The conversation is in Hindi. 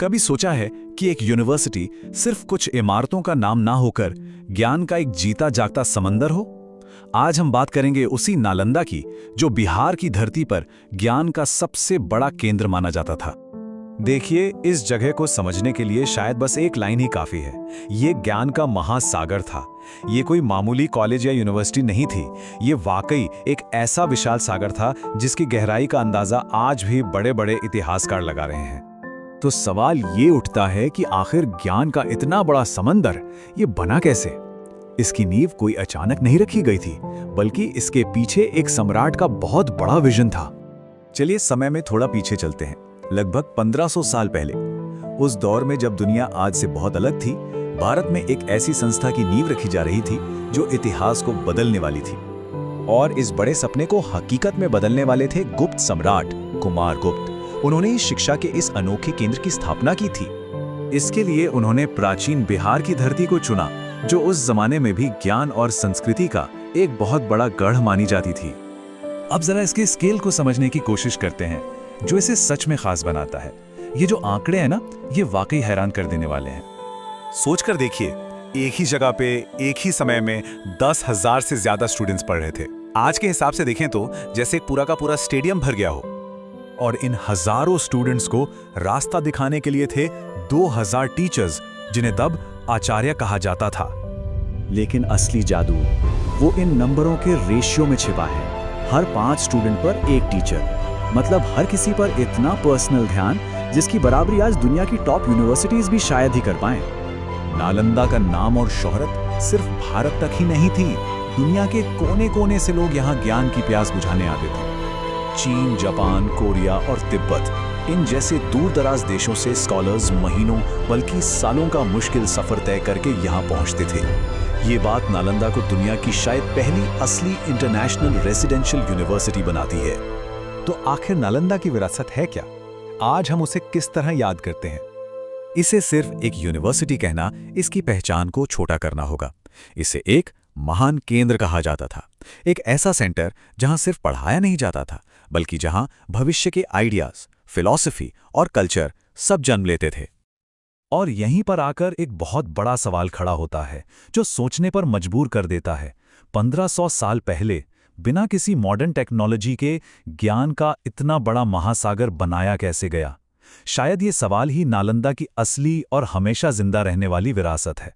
कभी सोचा है कि एक यूनिवर्सिटी सिर्फ कुछ इमारतों का नाम ना होकर ज्ञान का एक जीता जागता समंदर हो? आज हम बात करेंगे उसी नालंदा की, जो बिहार की धरती पर ज्ञान का सबसे बड़ा केंद्र माना जाता था। देखिए, इस जगह को समझने के लिए शायद बस एक लाइन ही काफी है। ये ज्ञान का महासागर था। ये कोई मामूली कॉलेज या यूनिवर्सिटी नहीं थी। ये वाकई एक ऐसा विशाल सागर था जिसकी गहराई का अंदाजा आज भी बड़े बड़े इतिहासकार लगा रहे हैं। तो सवाल ये उठता है कि आखिर ज्ञान का इतना बड़ा समंदर ये बना कैसे? इसकी नींव कोई अचानक नहीं रखी गई थी, बल्कि इसके पीछे एक सम्राट का बहुत बड़ा विजन था। चलिए समय में थोड़ा पीछे चलते हैं, लगभग 1500 साल पहले। उस दौर में जब दुनिया आज से बहुत अलग थी, भारत में एक ऐसी संस्था की नींव रखी जा रही थी जो इतिहास को बदलने वाली थी। और इस बड़े सपने को हकीकत में बदलने वाले थे गुप्त सम्राट कुमारगुप्त। उन्होंने इस शिक्षा के इस अनोखे केंद्र की स्थापना की थी। इसके लिए उन्होंने प्राचीन बिहार की धरती को चुना, जो उस जमाने में भी ज्ञान और संस्कृति का एक बहुत बड़ा गढ़ मानी जाती थी। अब जरा इसके स्केल को समझने की कोशिश करते हैं, जो इसे सच में खास बनाता है। ये जो आंकड़े हैं ना, ये वाकई हैरान कर देने वाले हैं। सोचकर देखिए, एक ही जगह पे एक ही समय में 10,000 से ज्यादा स्टूडेंट्स पढ़ रहे थे। आज के हिसाब से देखें तो जैसे पूरा का पूरा स्टेडियम भर गया हो। और इन हजारों स्टूडेंट्स को रास्ता दिखाने के लिए थे 2000 टीचर्स, जिन्हें तब आचार्य कहा जाता था। लेकिन असली जादू वो इन नंबरों के रेशियो में छिपा है। हर 5 स्टूडेंट पर एक टीचर, मतलब हर किसी पर इतना पर्सनल ध्यान जिसकी बराबरी आज दुनिया की टॉप यूनिवर्सिटीज भी शायद ही कर पाएं। नालंदा का नाम और शोहरत सिर्फ भारत तक ही नहीं थी, दुनिया के कोने कोने से लोग यहाँ ज्ञान की प्यास बुझाने आते थे। चीन, जापान, कोरिया और तिब्बत, इन जैसे दूर दराज देशों से स्कॉलर्स महीनों बल्कि सालों का मुश्किल सफर तय करके यहाँ पहुँचते थे। ये बात नालंदा को दुनिया की शायद पहली असली इंटरनेशनल रेसिडेंशियल यूनिवर्सिटी बनाती है। तो आखिर नालंदा की विरासत है क्या? आज हम उसे किस तरह याद करते हैं? इसे सिर्फ एक यूनिवर्सिटी कहना इसकी पहचान को छोटा करना होगा। इसे एक महान केंद्र कहा जाता था, एक ऐसा सेंटर जहां सिर्फ पढ़ाया नहीं जाता था, बल्कि जहां भविष्य के आइडियाज, फिलॉसफी और कल्चर सब जन्म लेते थे। और यहीं पर आकर एक बहुत बड़ा सवाल खड़ा होता है, जो सोचने पर मजबूर कर देता है। 1500 साल पहले बिना किसी मॉडर्न टेक्नोलॉजी के ज्ञान का इतना बड़ा महासागर बनाया कैसे गया? शायद ये सवाल ही नालंदा की असली और हमेशा जिंदा रहने वाली विरासत है।